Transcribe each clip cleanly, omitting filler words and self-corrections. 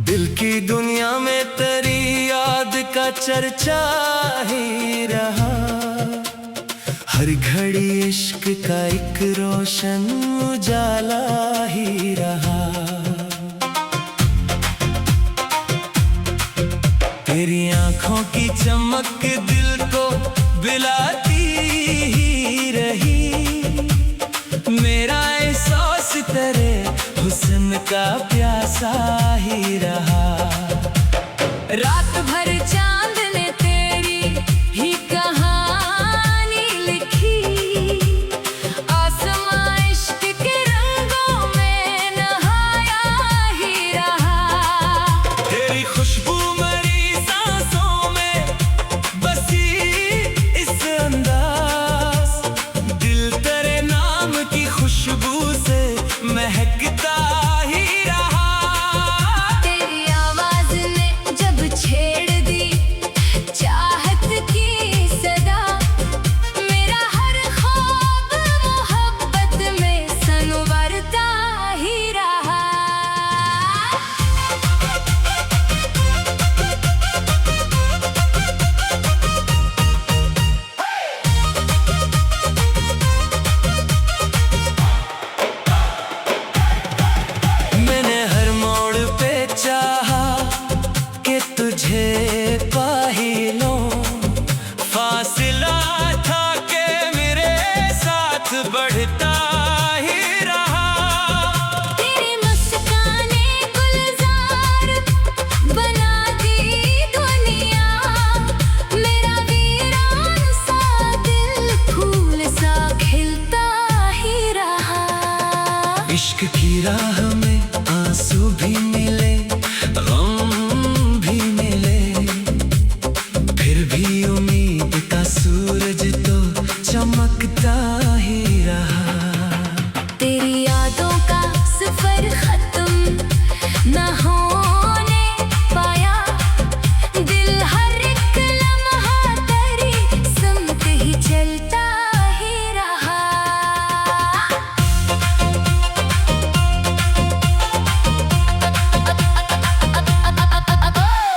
दिल की दुनिया में तेरी याद का चर्चा ही रहा। हर घड़ी इश्क का एक रोशन उजाला ही रहा। तेरी आंखों की चमक दिल को बिलाती ही रही। मेरा एहसास तेरे हुस्न का प्यासा ही रहा। रात भर चांद ने तेरी ही कहानी लिखी। आसमां इश्क के रंगों में नहाया ही रहा। तेरी खुशबू मेरी सांसों में बसी इस अंदाज। दिल तेरे नाम की खुशबू से महकता ही रहा। तेरी आवाज ने जब छेड़ दी चाहत की सदा। मेरा हर ख्वाब मोहब्बत में संवरता ही रहा। मैंने हर मोड़ पे चाहा कि तुझे पा ही लूं। फासला था कि मेरे साथ बढ़ता ही रहा। तेरी मुस्काने गुलजार बना दी दुनिया। मेरा वीरान सा दिल फूल सा खिलता ही रहा। इश्क की राह में आंसू भी मिले, गम भी मिले, फिर भी उम्मीद का सूरज तो चमकता ही रहा। तेरी यादों का सफर खत्म न होने पाया। दिल हर एक लम्हा तेरी समत ही चलता ही रहा।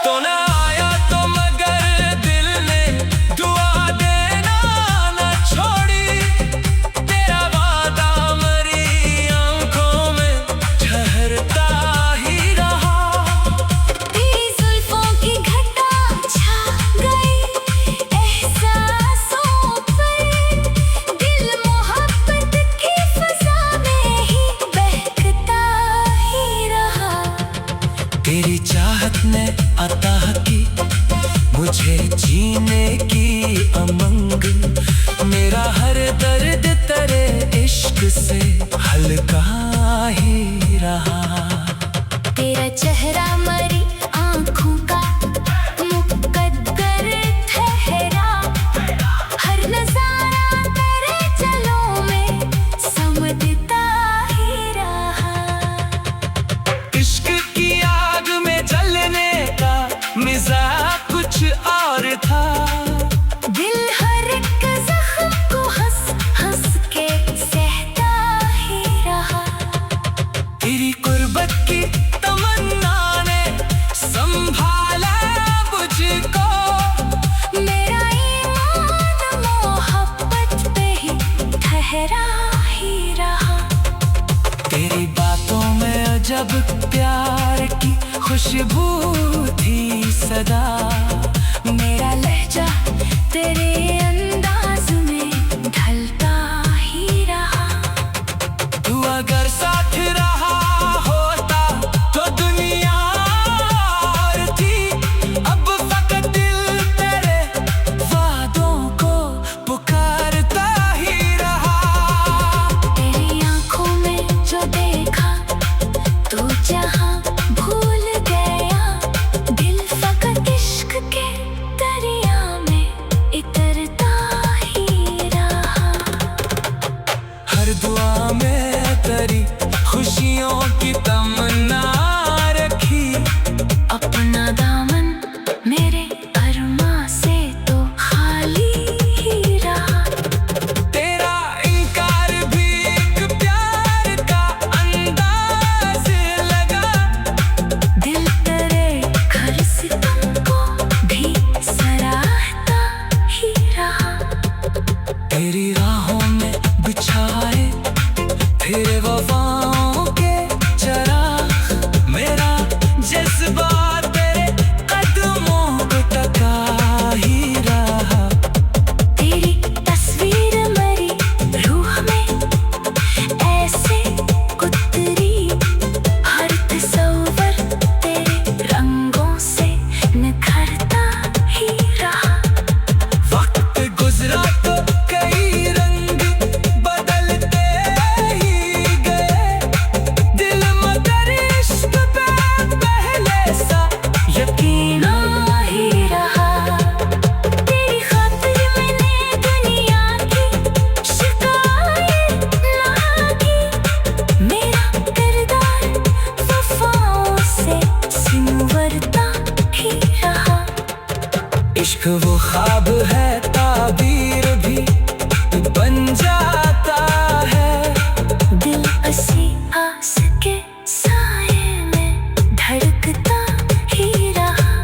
तो न आया तो मगर दिल ने दुआ देना न छोड़ी। तेरा वादा मेरी आंखों में ठहरता ही रहा। तेरी जुल्फों की घटा छा गई एहसासों पर। दिल मोहब्बत की फजा में ही बहकता ही रहा। तेरी चाहत ने अता की मुझे जीने की अमंग। मेरा हर दर्द तेरे इश्क से हल्का ही रहा। तेरा चेहरा मरी आंखों का मुकद्दर ठहरा। हर नजारा तेरे चलों में समझता ही रहा। इश्क की आग में जलने का मिजाज कुछ और था। दिल हर एक जख्म को हंस हंस के सहता ही रहा। तेरी कुर्बत की तमन्ना ने संभाला मुझको। मेरा ईमान मोहब्बत पे ही ठहरा ही रहा। तेरी बातों में अजब प्यार की खुशबू थी सदा। मेरा लहजा तेरे अंदाज में ढलता ही रहा। तू अगर साथ रहा होता तो दुनिया और थी। अब फकत दिल तेरे मेरे अरमा से तो खाली ही रहा। तेरा इनकार भी एक प्यार का अंदाज लगा। दिल तेरे घर से तुमको भी सराहता ही रहा। तेरी राहों में बिछाए तेरे वफाओं के चराग। मेरा जज्बा तेरे कदमों को टका ही रहा। तेरी तस्वीर मरी रूह में ऐसे उतरी। हर तस्वर तेरे रंगों से निखरता ही रहा। वक्त गुजरा तो कई रंग बदलते ही गए। दिल मगर इश्क पे पहले सा यकीन ना ही रहा। तेरी खातिर मैंने दुनिया की शिकायत ना की। मेरा किरदार वफाओं से सिमरता ही रहा। इश्क वो ख्वाब है ताबीर भी बन जाता है। दिल हंसी आस के साए में धड़कता ही रहा।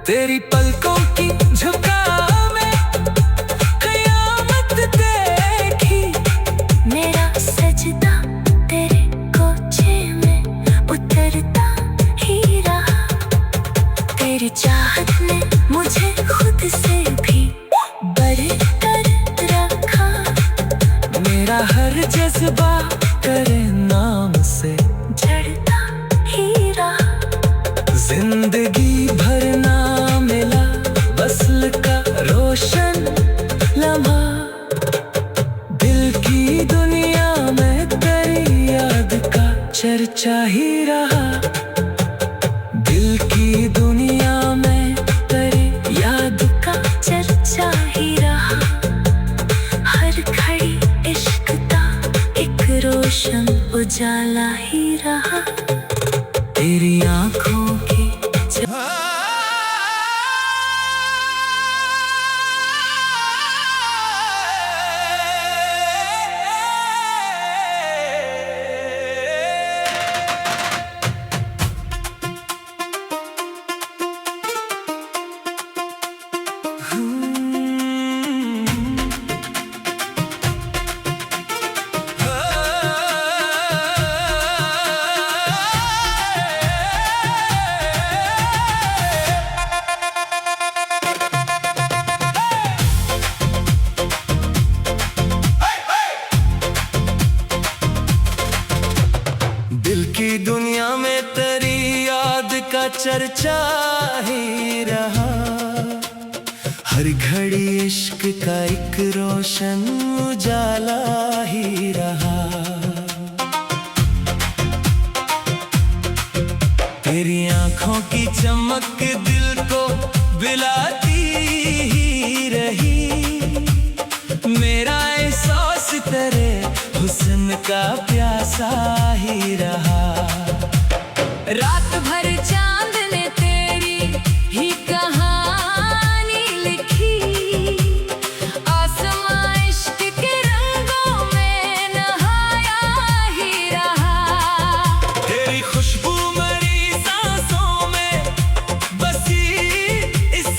तेरी पलकों की झुकाव में कयामत देखी। मेरा सजदा तेरे कोचे में उतरता ही रहा। तेरी चाहत ने मुझे खुद से भी बढ़कर रखा। मेरा हर जज्बा करे नाम से झड़ता ही रहा। जिंदगी भर ना मिला वस्ल का रोशन लम्हा। दिल की दुनिया में तेरी याद का चर्चा ही रहा। दिल की दुनिया में तेरी याद का चर्चा ही रहा। हर घड़ी इश्क का एक रोशन उजाला ही रहा। तेरी आंखों की दिल की दुनिया में तेरी याद का चर्चा ही रहा। हर घड़ी इश्क का एक रोशन उजाला ही रहा। तेरी आंखों की चमक दिल को बिलाती ही रही। मेरा एहसास तेरे हुस्न का प्यासा ही रहा। रात भर चांद ने तेरी ही कहानी लिखी। आसमां इश्क के रंगों में नहाया ही रहा। तेरी खुशबू मेरी सांसों में बसी इस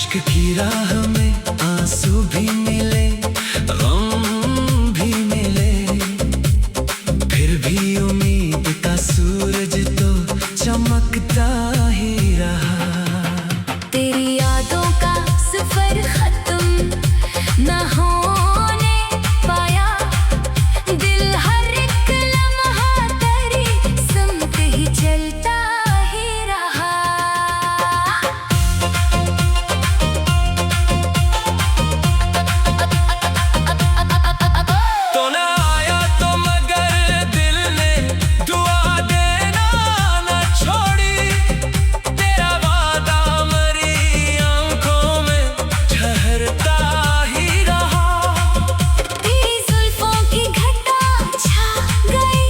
इश्क की राह में आंसू भी मिले, गम भी मिले, फिर भी उम्मीद का सूरज तो चमकता ही रहा। तेरी यादों का सफर खत्म न होने पाया, दिल हर एक लम्हा तेरी समत ही चलता ही रहा। तो न आया तो मगर दिल ने दुआ देना न छोड़ी, तेरा वादा मरी आंखों में ठहरता ही रहा। तेरी जुल्फों की घटा छा गई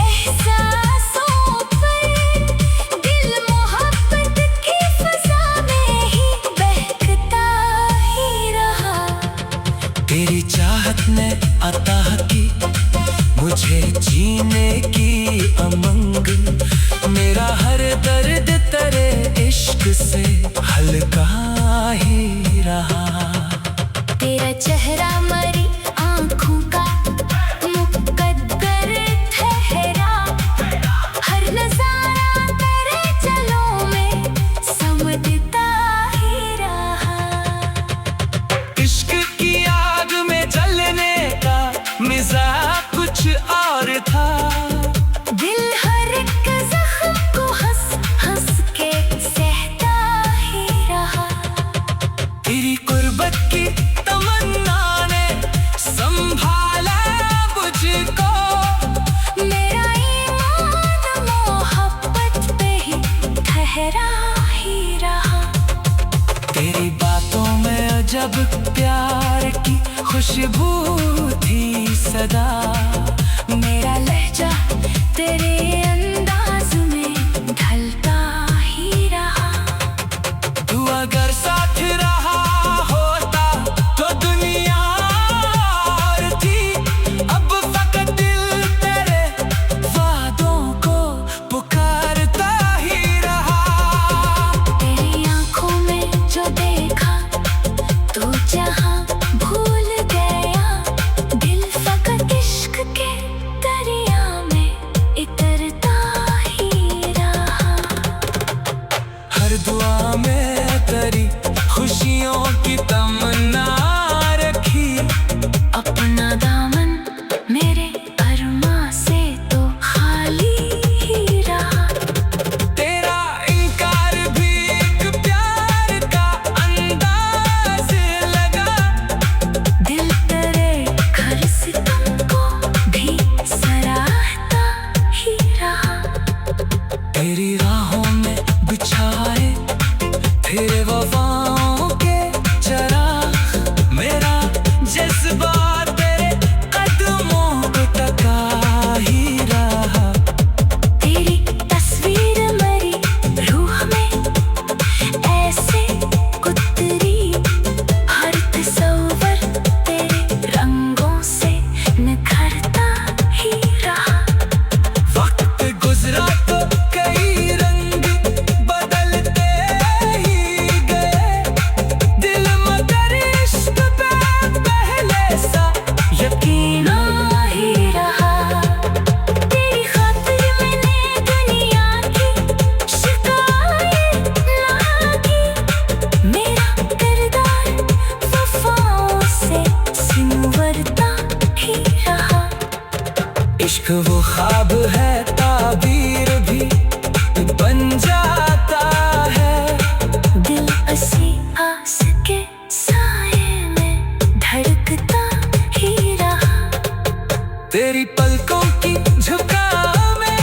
एहसासों पर, दिल मोहब्बत की फजा में ही बहकता ही रहा। तेरी चाहत ने अता की मुझे जीने की उमंग, मेरा हर दर्द तेरे इश्क से हल्का ही रहा। तेरा चेहरा मरी आँखों का मुकद्दर ठहरा, हर नजारा तेरे चलों में समझता ही रहा। इश्क की आग में जलने का मिजाज कुछ और था, दिल हर एक जख्म को हंस हंस के सहता ही रहा। तेरी कुर्बत की तमन्ना ने संभाला मुझको, मेरा ईमान मोहब्बत पे ही ठहरा ही रहा। तेरी बातों में अजब प्यार की खुशबू थी सदा, मेरा लहजा तेरे अंदाज में ढलता ही रहा। तू अगर साथ रहा होता तो दुनिया और थी, अब फकत दिल तेरे वादों को पुकारता ही रहा। तेरी आंखों में जो देखा तो जहां भूल गया, दिल फकत इश्क के दरिया में इतरता ही रहा। हर दुआ में तेरी खुशियों की तमन्ना रखी, अपना दामन मेरे अरमां से तो खाली ही रहा। तेरा इनकार भी एक प्यार का अंदाज लगा, दिल तेरे घर से तुमको भी सराहता ही रहा। तेरी राहों में बिछाए तेरे वफाओं के चराग, मेरा जज्बा तेरे कदमों को टका ही रहा। तेरी तस्वीर मरी रूह में ऐसे उतरी, हर तस्वर तेरे रंगों से निखरता ही रहा। वक्त गुजरा तो कई रंग बदलते ही गए, दिल मगर इश्क पे पहले सा यकीन ना ही रहा। तेरी खातिर मैंने दुनिया की शिकायत ना की, मेरा किरदार वफाओं से सिमरता ही रहा। इश्क वो ख्वाब है ताबीर भी बन जाता है, दिल असी आस के साए में धड़कता ही रहा। तेरी पलकों की झुकाव में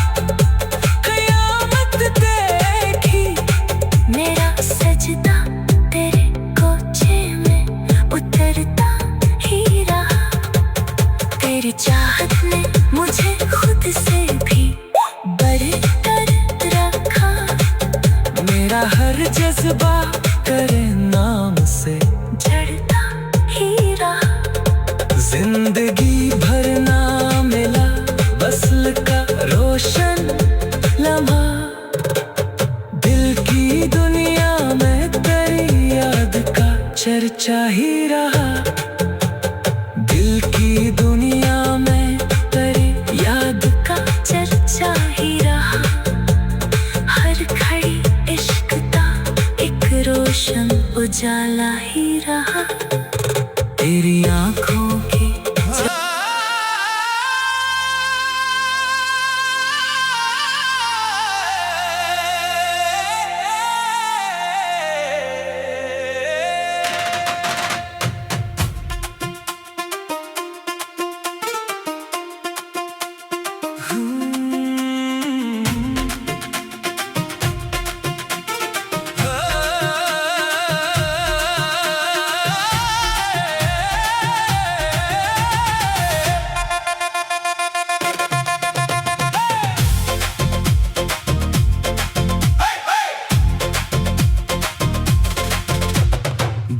क़यामत देखी, मेरा सजदा तेरे कोचे में उतरता ही रहा। तेरी चाहत ने मुझे खुद से भी बढ़कर रखा, मेरा हर जज्बा तेरे नाम से झड़ता ही रहा। जिंदगी भर ना मिला वस्ल का रोशन लम्हा, दिल की दुनिया में तेरी याद चर्चा ही रहा। दिल की दुनिया में तेरी याद का चर्चा ही रहा। हर घड़ी इश्क का एक रोशन उजाला ही रहा। तेरी आँखों की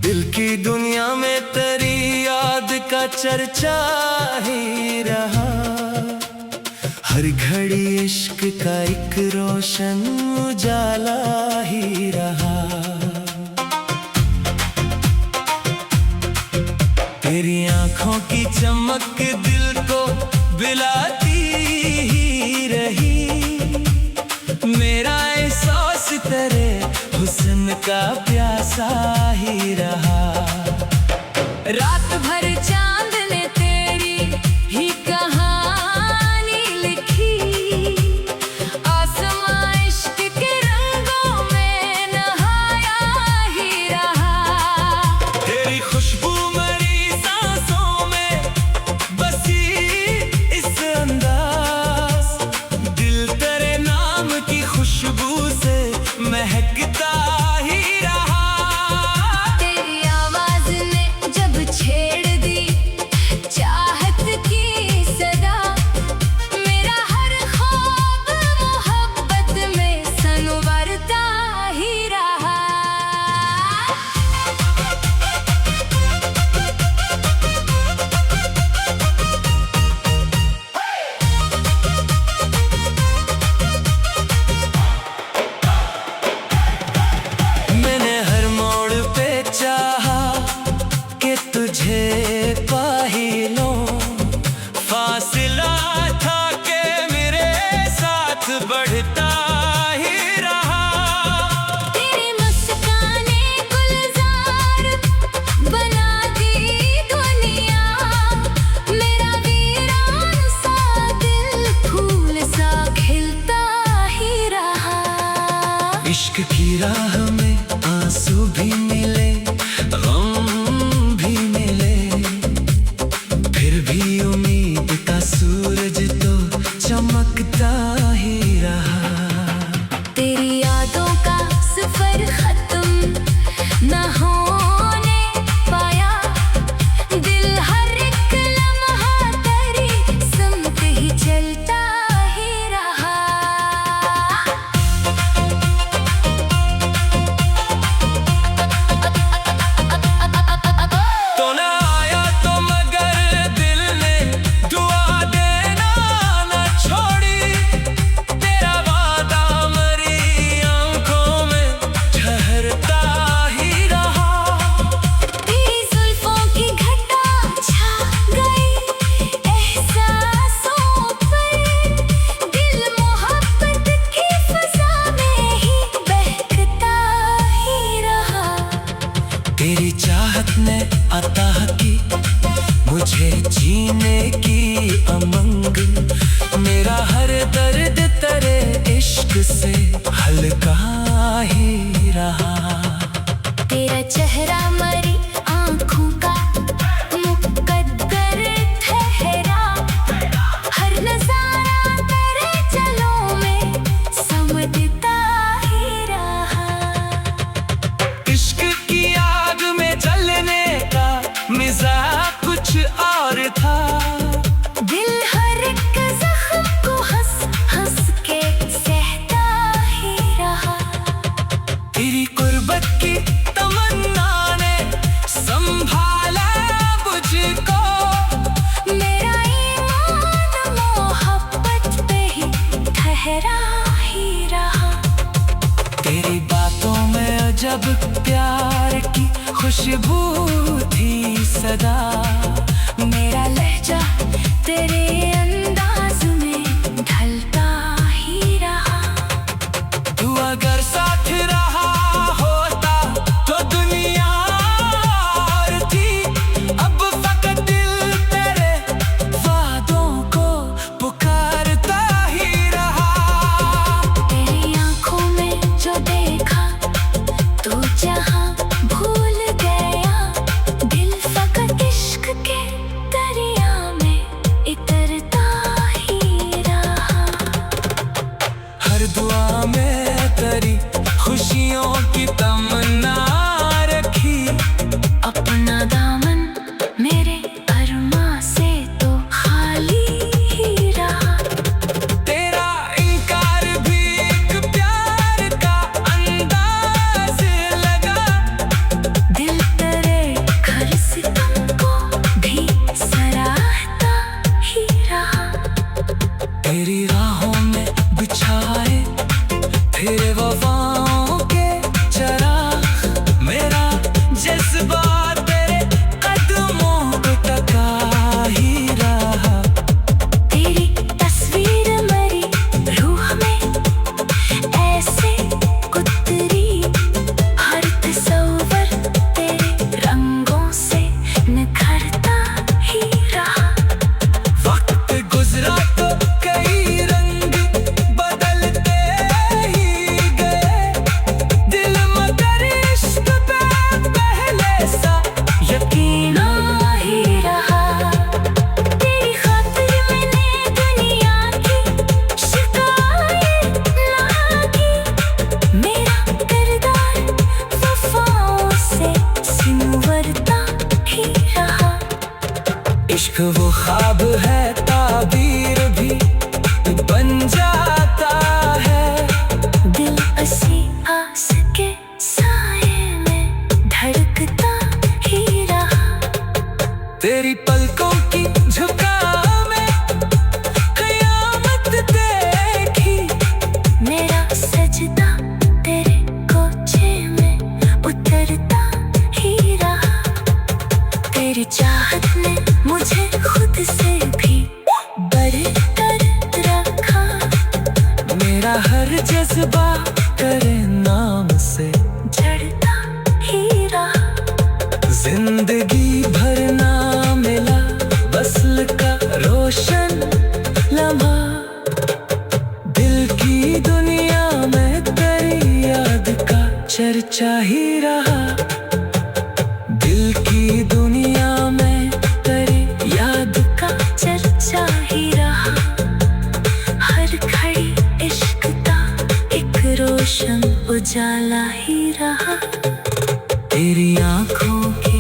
दिल की दुनिया में तेरी याद का चर्चा ही रहा। हर घड़ी इश्क का एक रोशन उजाला ही रहा। तेरी आँखों की चमक दिल को बिलाती ही रही। मेरा एहसास तेरे हुस्न का प्यासा ही रहा। रात भर चांद ने तेरी ही कहानी लिखी। आसमां इश्क के रंगों में नहाया ही रहा। तेरी खुशबू मेरी सांसों में बसी इस अंदाज। दिल तेरे नाम की खुशबू से महकता ही रहा। तेरी आवाज ने जब छेड़ दी चाहत की सदा। मेरा हर ख्वाब मोहब्बत में संवरता ही रहा। मैंने हर मोड़ पे चाहा कि तुझे पा ही लूं। फासला था कि मेरे साथ बढ़ता ही रहा। तेरी मुस्काने गुलजार बना दी दुनिया। मेरा वीरान सा दिल फूल सा खिलता ही रहा। इश्क की राह में आंसू भी मिले, गम भी मिले, फिर भी उम्मीद का सूरज तो चमकता ही रहा। तेरी यादों का सफर खत्म न होने पाया। दिल हर एक लम्हा तेरी समत ही चलता ही रहा। तो ना आया तो मगर दिल ने दुआ देना न छोड़ी। तेरा वादा मेरी आंखों में ठहरता ही रहा। तेरी जुल्फों की घटा छा गई एहसासों पर। दिल मोहब्बत की फजा में ही बहकता ही रहा। तेरी चाहत ने अता की मुझे जीने की उमंग। मेरा हर दर्द तेरे इश्क से हल्का ही रहा। तेरा चेहरा मरी आँखों का मुकद्दर ठहरा। हर नजारा तेरे चलों में समझता ही रहा। इश्क की आग में जलने का मिजाज कुछ और था। दिल हर एक जख्म को हंस हंस के सहता ही रहा। तेरी कुर्बत की तमन्ना ने संभाला मुझको। मेरा ईमान मोहब्बत पे ही ठहरा ही रहा। तेरी बातों में अजब प्यार की खुशबू थी सदा। मेरा लहजा तेरे अंदाज में ढलता ही रहा। तू अगर साथ रहा होता तो दुनिया और थी। अब फकत दिल तेरे वादों को पुकारता ही रहा। तेरी आंखों में जो देखा तो जहां भूल गया। दिल फकत इश्क के दरिया में इतरता ही रहा। हर दुआ में तेरी खुशियों की तमन्ना रखी। अपना दामन मेरे अरमां से तो खाली ही रहा। तेरा इनकार भी एक प्यार का अंदाज लगा। दिल तेरे घर से तुमको भी सराहता ही रहा। तेरी राहों में बिछाए तेरे वफाओं के चराग। मेरा जज्बा तेरे कदमों को टका ही रहा। तेरी तस्वीर मरी रूह में ऐसे उतरी। हर तस्वर तेरे रंगों से निखरता ही रहा। वक्त गुजरा तो कई रंग बदलते ही गए। दिल मगर इश्क पे पहले सा यकीन ना ही रहा। तेरी खातिर मैंने दुनिया की शिकायत ना की। मेरा किरदार वफाओं से सिमरता ही रहा। इश्क वो ख्वाब है ताबीर भी बन जाता है। दिल असी आस के साए में धड़कता ही रहा। तेरी पलकों की झुकाव में कयामत देखी। मेरा सजदा तेरे कोचे में उतरता ही रहा। तेरी चाहत ने मुझे खुद से भी बढ़कर रखा। मेरा हर जज्बा करे नाम से झड़ता ही रहा। जिंदगी भर ना मिला वस्ल का रोशन लम्हा। दिल की दुनिया में तेरी याद का चर्चा ही रहा। दिल की दुनिया में तेरी याद का चर्चा ही रहा। हर घड़ी इश्क का एक रोशन उजाला ही रहा। तेरी आंखों की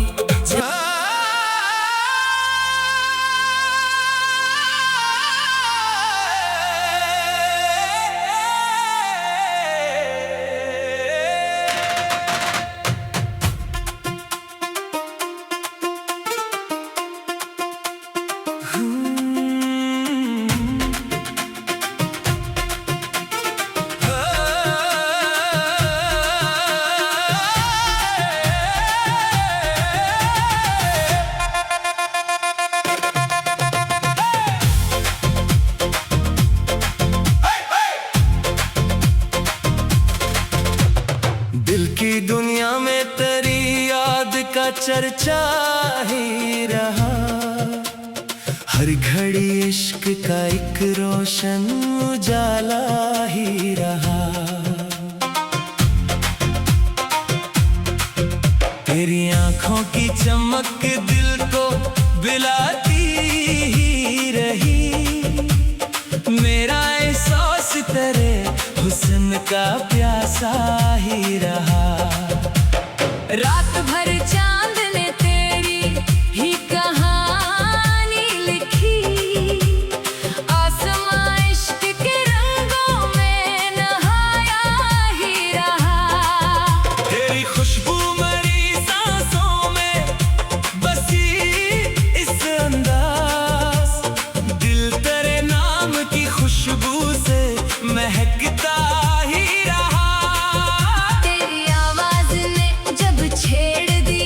दिल की दुनिया में तेरी याद का चर्चा ही रहा। हर घड़ी इश्क का एक रोशन उजाला ही रहा। तेरी आंखों की चमक दिल को बिलाती ही रही। मेरा एहसास तेरे हुस्न का प्यासा ही रहा। रात भर चांद ने तेरी ही कहानी लिखी। आसमां इश्क के रंगों में नहाया ही रहा। तेरी खुशबू मरी सांसों में बसी इस अंदाज। दिल तेरे नाम की खुशबू से महकता ही रहा। तेरी आवाज ने जब छेड़ दी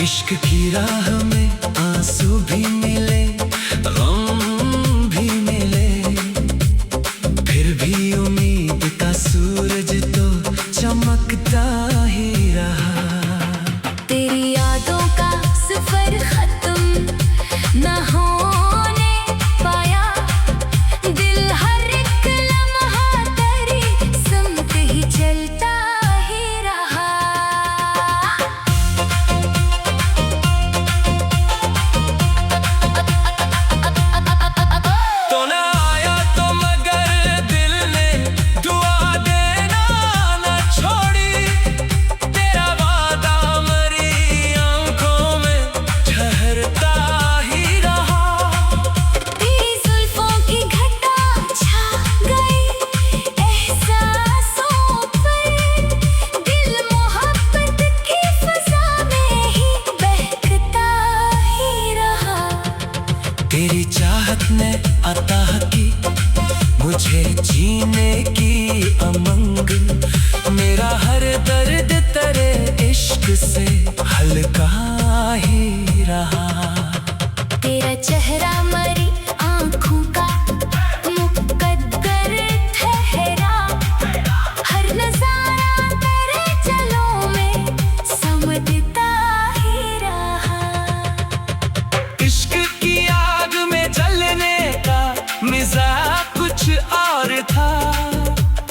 इश्क की राह में आंसू भी मिले, गम भी मिले, फिर भी उम्मीद का सूरज तो चमकता ही रहा। तेरी यादों का सफर खत्म न होने पाया, दिल हर एक लम्हा तेरी समत ही चलता ही रहा। तो ना आया तो मगर दिल ने दुआ देना न छोड़ी, तेरा वादा मरी आंखों में ठहरता ही रहा। तेरी जुल्फों की घटा छा गई एहसासों पर, दिल मोहब्बत की फजा में ही बहकता ही रहा। तेरी चाहत ने अता की मुझे जीने की उमंग, मेरा हर दर्द तेरे इश्क से हल्का ही रहा। तेरा चेहरा मरी आँखों का मुकद्दर ठहरा, हर नजारा तेरे चलों में समझता ही रहा। इश्क की आग में जलने का मिजाज कुछ और था,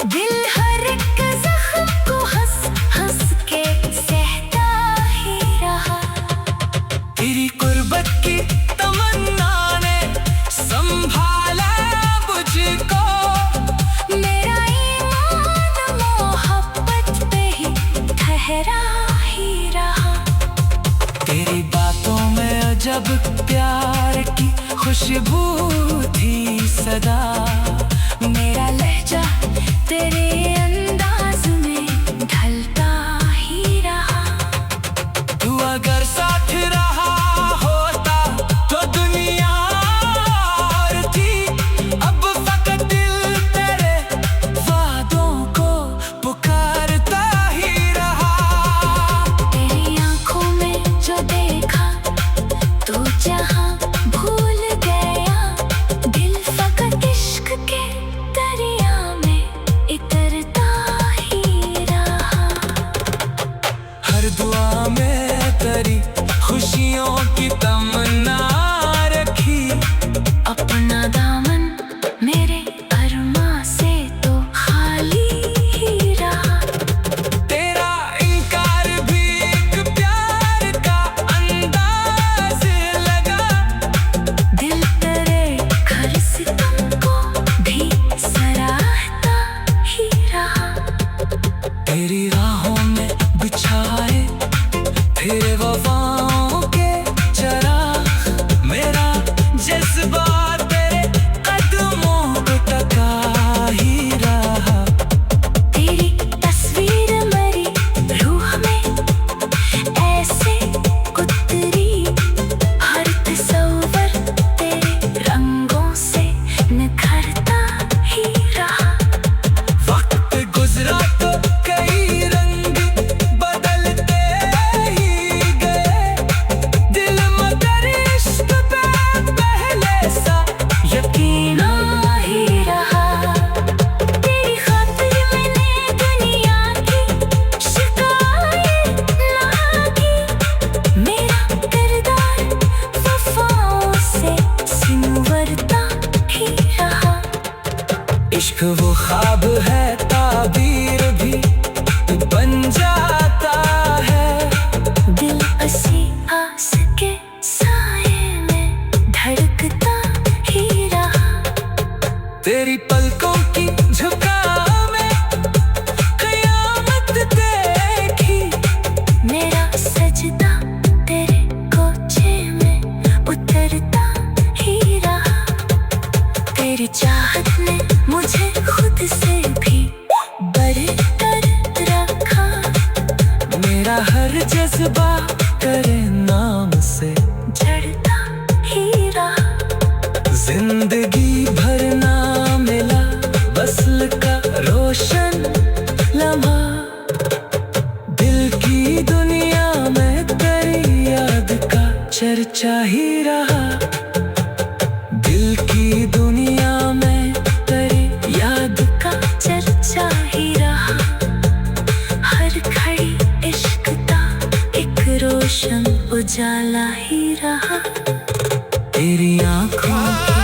दिल हर एक जख्म को हंस हंस के सहता ही रहा। तेरी कुर्बत की तमन्ना ने संभाला मुझको, मेरा ईमान मोहब्बत पे ही ठहरा ही रहा। तेरी बातों में अजब प्यार की खुशबू थी सदा, मेरा लहजा तेरे अंदाज में ढलता ही रहा। तू अगर साथ रहा होता तो दुनिया और थी, अब फकत दिल तेरे वादों को पुकारता ही रहा। तेरी आँखों में जो देखा तो जहाँ भूल गया, दिल फकत इश्क के दरिया में इतरता ही रहा। हर दुआ में तेरी खुशियों की तमन्ना रखी, अपना दामन मेरे अरमां से तो खाली ही रहा। तेरा इनकार भी एक प्यार का अंदाज लगा, दिल तेरे घर सितम को भी सराहता ही रहा। तेरी राहों में बिछाए तेरे वफाओं के चराग, मेरा जज्बा तेरे कदमों को टका ही रहा। तेरी तस्वीर मरी रूह में ऐसे उतरी, हर तस्वर तेरे रंगों से निखरता ही रहा। वक्त गुजरा तो कई रंग बदलते ही गए, दिल मगर इश्क पे पहले सा यकीन ही रहा। तेरी खातिर मैंने दुनिया की शिकायत ना की, मेरा किरदार वफाओं से सिंवरता ही रहा। इश्क वो ख्वाब है ताबीर भी बन जाता है, दिल हंसी आस के साए में धड़कता ही रहा। तेरी पलकों की झुकाव में क़यामत देखी, मेरा सजदा तेरे कोचे में उतरता ही रहा। तेरी चाहत ने मुझे खुद से भी बढ़कर रखा, मेरा हर जज्बा तेरे नाम से झड़ता ही रहा। जिंदगी भर ना मिला वस्ल का रोशन लम्हा, दिल की दुनिया में दरिया चर्चा ही रहा। दिल की दुनिया में तेरी याद का चर्चा ही रहा। हर घड़ी इश्क का एक रोशन उजाला ही रहा। तेरी आँखों की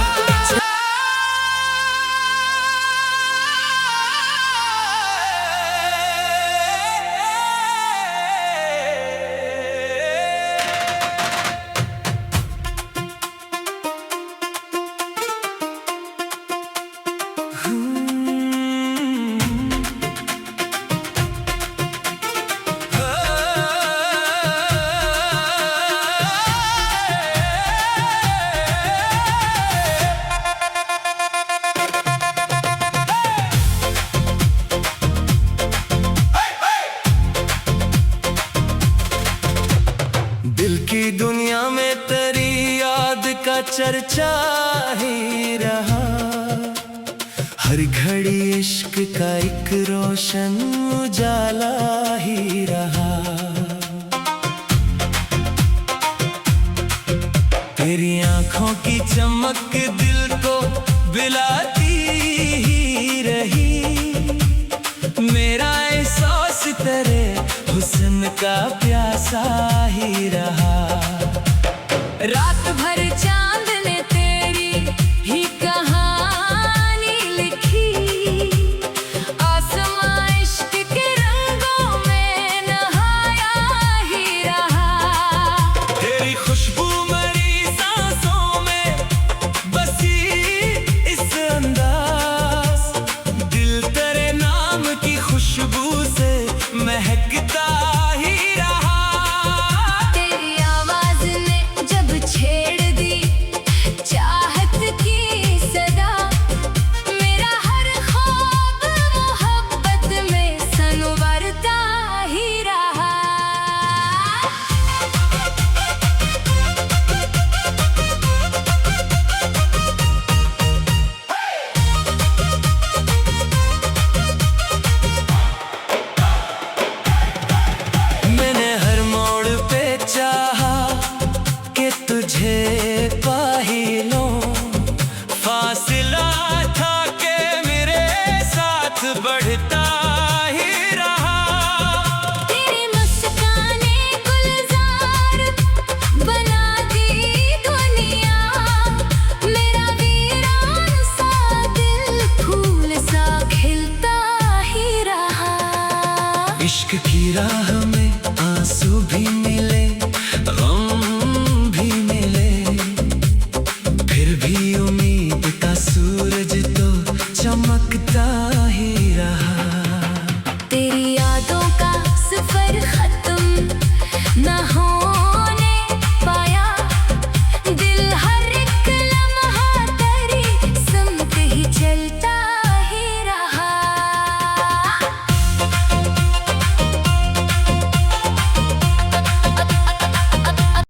दिल की दुनिया में तेरी याद का चर्चा ही रहा। हर घड़ी इश्क का एक रोशन उजाला ही रहा। तेरी आँखों की चमक दिल को बिलाती ही रही। मेरा एहसास तेरे हुस्न का प्यासा ही रहा। रात भर चांद ने तेरी ही कहानी लिखी। आसमां इश्क के रंगों में नहाया ही रहा। तेरी खुशबू मेरी सांसों में बसी इस अंदाज। दिल तेरे नाम की खुशबू से महकता ही रहा। तेरी आवाज ने जब छेड़ दी चाहत की सदा। मेरा हर ख्वाब मोहब्बत में संवरता ही रहा। मैंने हर मोड़ पे चाहा कि तुझे पा ही लूं। फासला था कि मेरे साथ बढ़ता ही रहा। तेरी मुस्काने गुलजार बना दी दुनिया। मेरा वीरान सा दिल फूल सा खिलता ही रहा। इश्क की राह